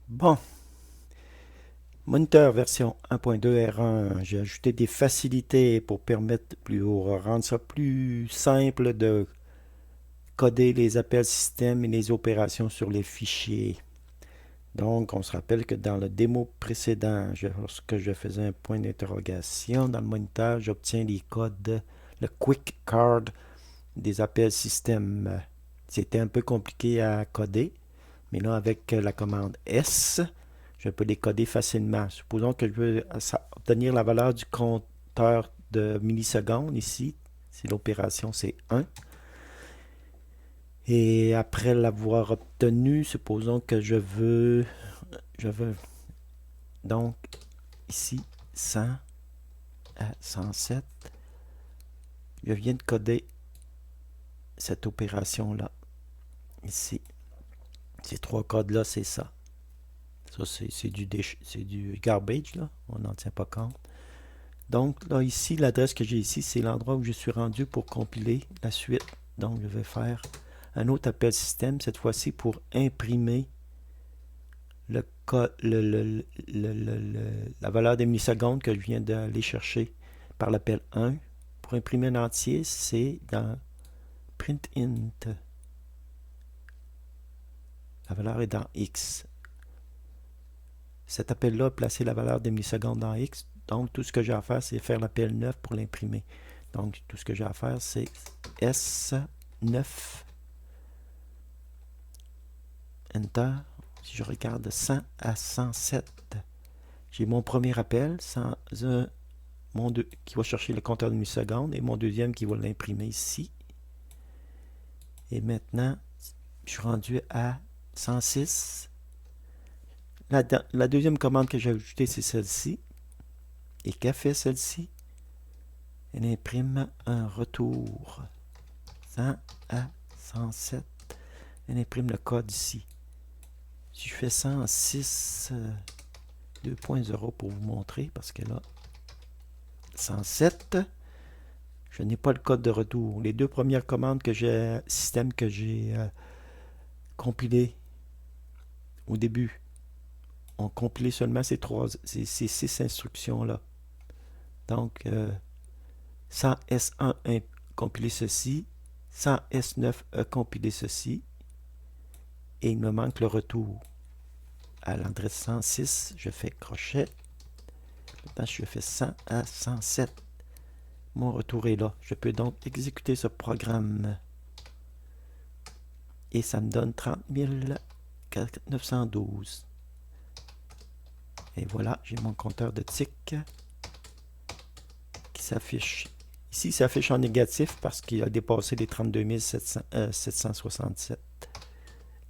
Bon, Moniteur version 1.2 R1, j'ai ajouté des facilités pour rendre ça plus simple de coder les appels système et les opérations sur les fichiers. Donc, on se rappelle que dans le démo précédent, lorsque je faisais un point d'interrogation dans le moniteur, j'obtiens les codes, le quick card des appels système. C'était un peu compliqué à coder, mais là, avec la commande S, je peux les coder facilement. Supposons que je veux obtenir la valeur du compteur de millisecondes ici. Si l'opération c'est 1. Et après l'avoir obtenu, supposons que je veux donc ici 100 à 107. Je viens de coder cette opération-là. Ici, ces trois codes-là, c'est ça. Ça, c'est du garbage, là. On n'en tient pas compte. Donc, là, ici, l'adresse que j'ai ici, c'est l'endroit où je suis rendu pour compiler la suite. Donc, je vais faire un autre appel système, cette fois-ci pour imprimer le, la valeur des millisecondes que je viens d'aller chercher par l'appel 1. Pour imprimer un entier, c'est dans printInt. La valeur est dans X. Cet appel-là a placé la valeur des millisecondes dans X. Donc, tout ce que j'ai à faire, c'est faire l'appel 9 pour l'imprimer. Donc, tout ce que j'ai à faire, c'est S9, Enter. Si je regarde 100 à 107, j'ai mon premier appel, qui va chercher le compteur de millisecondes, et mon deuxième qui va l'imprimer ici. Et maintenant, je suis rendu à 106. La deuxième commande que j'ai ajoutée, c'est celle-ci. Et qu'a fait celle-ci? Elle imprime un retour. 100 à 107. Elle imprime le code ici. Si je fais 106 2.0 pour vous montrer, parce que là, 107, je n'ai pas le code de retour. Les deux premières commandes système que j'ai compilées au début, ont compilé seulement ces 6 instructions-là. Donc, 100S1 a compilé ceci, 100S9 a compilé ceci, et il me manque le retour. À l'adresse 106, je fais crochet. Maintenant, je fais 100 à 107. Mon retour est là. Je peux donc exécuter ce programme. Et ça me donne 30 912. Et voilà, j'ai mon compteur de tics qui s'affiche. Ici, il s'affiche en négatif parce qu'il a dépassé les 32 767.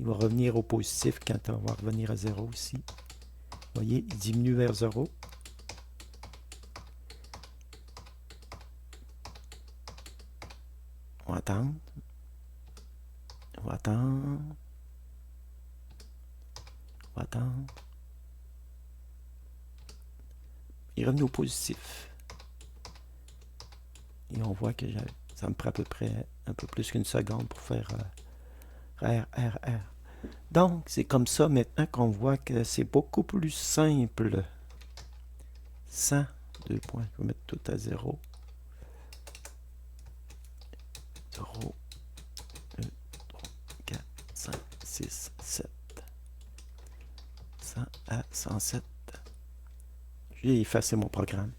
Il va revenir au positif quand on va revenir à 0 ici. Vous voyez, il diminue vers 0. On va attendre. On va attendre. On va attendre. Il est revenu au positif. Et on voit que ça me prend à peu près un peu plus qu'une seconde pour faire RRR. Donc, c'est comme ça maintenant qu'on voit que c'est beaucoup plus simple. 100, 2 points, je vais mettre tout à 0. 0, 2, 3, 4, 5, 6, 7. 100 à 107. J'ai effacé mon programme.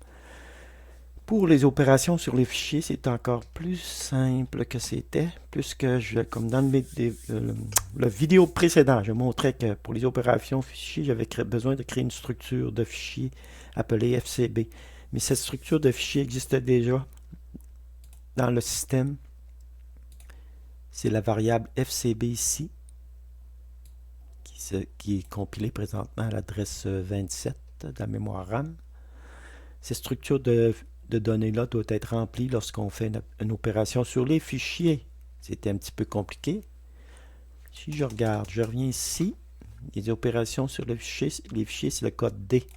Pour les opérations sur les fichiers, c'est encore plus simple que c'était, puisque comme dans le vidéo précédent, je montrais que pour les opérations fichiers, j'avais besoin de créer une structure de fichier appelée FCB. Mais cette structure de fichier existait déjà dans le système. C'est la variable FCB ici, qui est compilée présentement à l'adresse 27 de la mémoire RAM. Cette structure de données-là doit être remplie lorsqu'on fait une opération sur les fichiers. C'était un petit peu compliqué. Si je regarde, je reviens ici. Les opérations sur les fichiers, c'est le code D.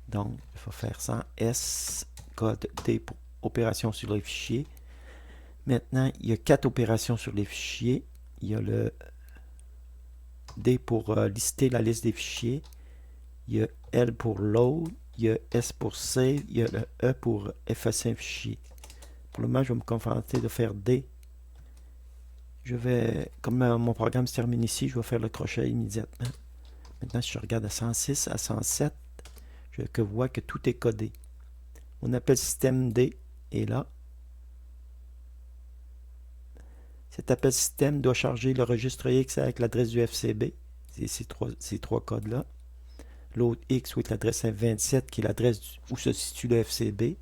Donc, il faut faire 100 S, code D pour opération sur les fichiers. Maintenant, il y a 4 opérations sur les fichiers. Il y a D pour lister la liste des fichiers. Il y a L pour load. Il y a S pour save. Il y a le E pour effacer un fichier. Pour le moment, je vais me contenter de faire D. Comme mon programme se termine ici, je vais faire le crochet immédiatement. Maintenant, si je regarde à 106, à 107, je vois que tout est codé. On appelle système D est là. Cet appel système doit charger le registre X avec l'adresse du FCB. C'est ces trois codes-là. L'autre X ou l'adresse 27 qui est l'adresse où se situe le FCB.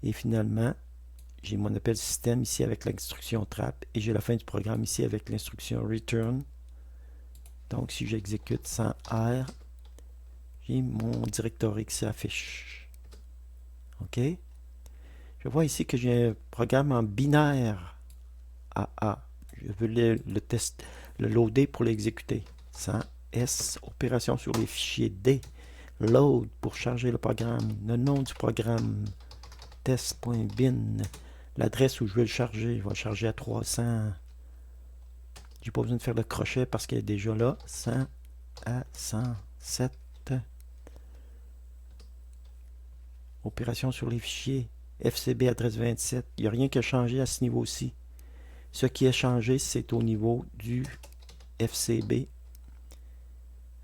Et finalement, j'ai mon appel système ici avec l'instruction trap et j'ai la fin du programme ici avec l'instruction return. Donc si j'exécute sans R, j'ai mon directoire qui s'affiche. OK? Je vois ici que j'ai un programme en binaire AA. Je veux le loader pour l'exécuter. Sans S, opération sur les fichiers D. Load pour charger le programme. Le nom du programme, test.bin. L'adresse où je veux le charger, je vais le charger à 300. J'ai pas besoin de faire le crochet parce qu'il est déjà là. 100 à 107. Opération sur les fichiers. FCB adresse 27. Il n'y a rien qui a changé à ce niveau-ci. Ce qui a changé, c'est au niveau du FCB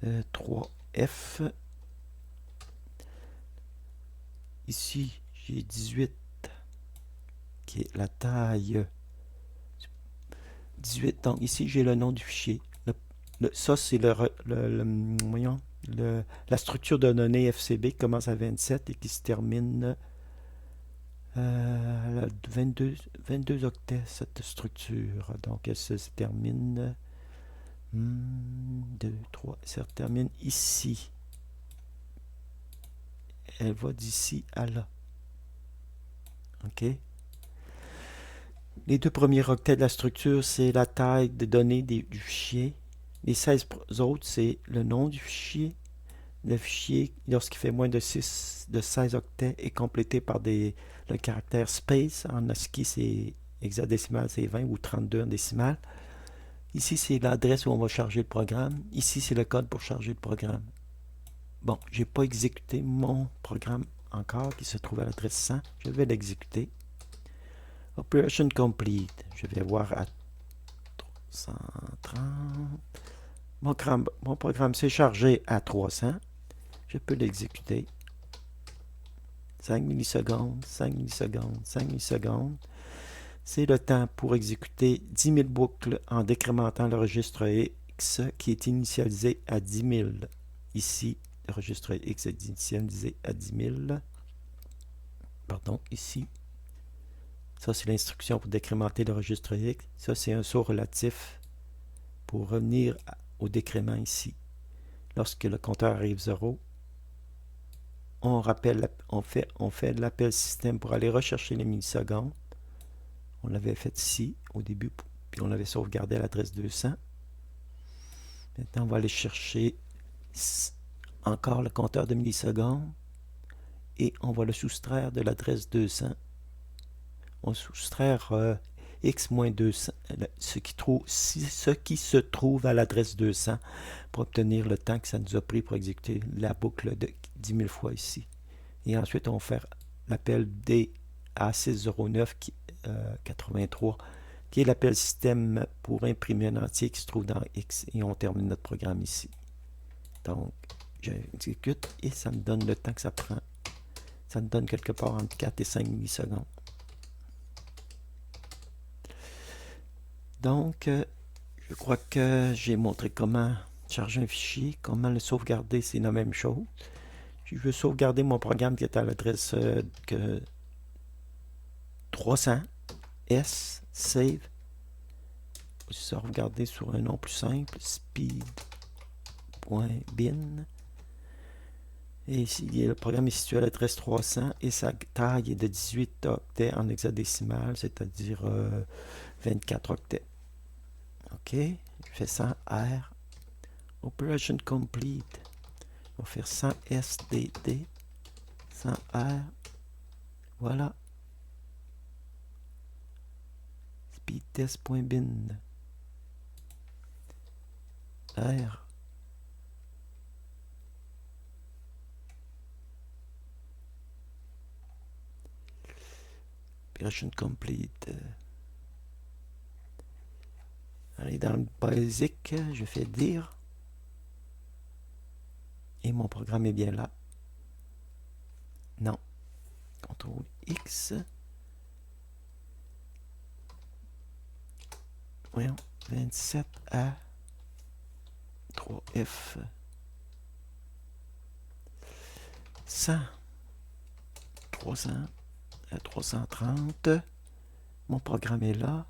3F. Ici, j'ai 18 qui est la taille 18. Donc ici, j'ai le nom du fichier. Ça, c'est la structure de données FCB qui commence à 27 et qui se termine à 22 octets, cette structure. Donc, elle se termine 2, 3, ça se termine ici. Elle va d'ici à là. OK? Les deux premiers octets de la structure, c'est la taille de données du fichier. Les 16 autres, c'est le nom du fichier. Le fichier, lorsqu'il fait moins de 16 octets, est complété par le caractère space. En ASCII, c'est hexadécimal, c'est 20 ou 32 en décimal. Ici, c'est l'adresse où on va charger le programme. Ici, c'est le code pour charger le programme. Bon, j'ai pas exécuté mon programme encore qui se trouve à l'adresse 100. Je vais l'exécuter. Operation complete. Je vais voir à 330. Mon programme s'est chargé à 300. Je peux l'exécuter. 5 millisecondes, 5 millisecondes, 5 millisecondes. C'est le temps pour exécuter 10 000 boucles en décrémentant le registre X qui est initialisé à 10 000. Ici, le registre X est initialisé à 10 000. Pardon, ici. Ça, c'est l'instruction pour décrémenter le registre X. Ça, c'est un saut relatif pour revenir au décrément ici. Lorsque le compteur arrive 0, on fait l'appel système pour aller rechercher les millisecondes. On l'avait fait ici au début, puis on l'avait sauvegardé à l'adresse 200. Maintenant, on va aller chercher encore le compteur de millisecondes et on va le soustraire de l'adresse 200. On soustraire x-200, ce qui se trouve à l'adresse 200 pour obtenir le temps que ça nous a pris pour exécuter la boucle de 10 000 fois ici. Et ensuite, on va faire l'appel DA609 83 qui est l'appel système pour imprimer un entier qui se trouve dans X et on termine notre programme ici. Donc, j'exécute et ça me donne le temps que ça prend. Ça me donne quelque part entre 4 et 5 millisecondes. Donc, je crois que j'ai montré comment charger un fichier, comment le sauvegarder, c'est la même chose. Je veux sauvegarder mon programme qui est à l'adresse 300 S, save. Sauvegarder sur un nom plus simple, speed.bin. Et ici, le programme est situé à l'adresse 300 et sa taille est de 18 octets en hexadécimal, c'est-à-dire 24 octets. OK, je fais 100 R. Operation complete. On va faire 100 SDD, 100 R. Voilà. Speedtest.bin. R. Operation complete. Allez, dans le basic, je fais dire. Et mon programme est bien là. Non. CTRL X. Voyons. 27A 3F 100 300 330. Mon programme est là.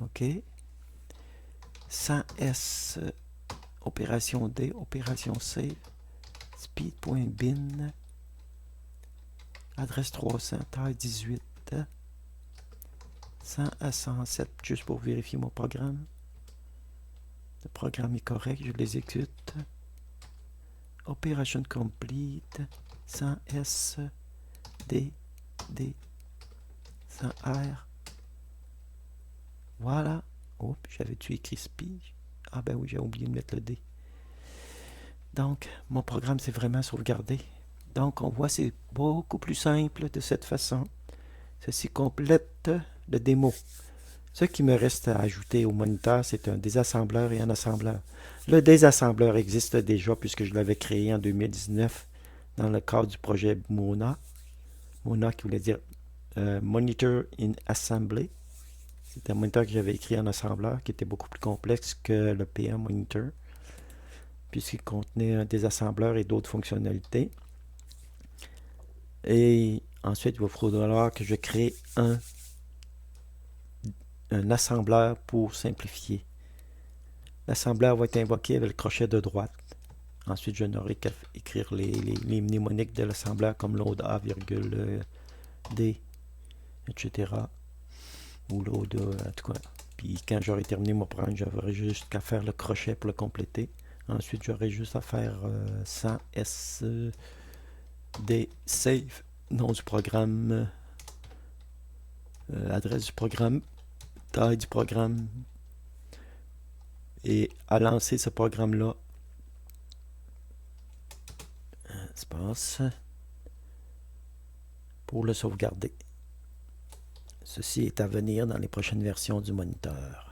OK. 100S, opération D, opération C, speed.bin, adresse 300, taille 18, 100 à 107, juste pour vérifier mon programme. Le programme est correct, je l'exécute. Operation complete, 100S, D, 100R. Voilà. Oh, j'avais-tu écrit speed? Ah ben oui, j'ai oublié de mettre le D. Donc, mon programme s'est vraiment sauvegardé. Donc, on voit c'est beaucoup plus simple de cette façon. Ceci complète le démo. Ce qui me reste à ajouter au moniteur, c'est un désassembleur et un assembleur. Le désassembleur existe déjà puisque je l'avais créé en 2019 dans le cadre du projet Mona. Mona qui voulait dire Monitor in Assembly. C'était un moniteur que j'avais écrit en assembleur qui était beaucoup plus complexe que le PM Monitor puisqu'il contenait un désassembleur et d'autres fonctionnalités. Et ensuite, il va falloir que je crée un assembleur pour simplifier. L'assembleur va être invoqué avec le crochet de droite. Ensuite, je n'aurai qu'à écrire les mnémoniques de l'assembleur comme load A, D, etc. Ou load A, en tout cas. Puis quand j'aurai terminé mon programme, j'aurai juste qu'à faire le crochet pour le compléter. Ensuite, j'aurai juste à faire 100 S D save, nom du programme, adresse du programme, taille du programme, et à lancer ce programme-là, espace, pour le sauvegarder. Ceci est à venir dans les prochaines versions du moniteur.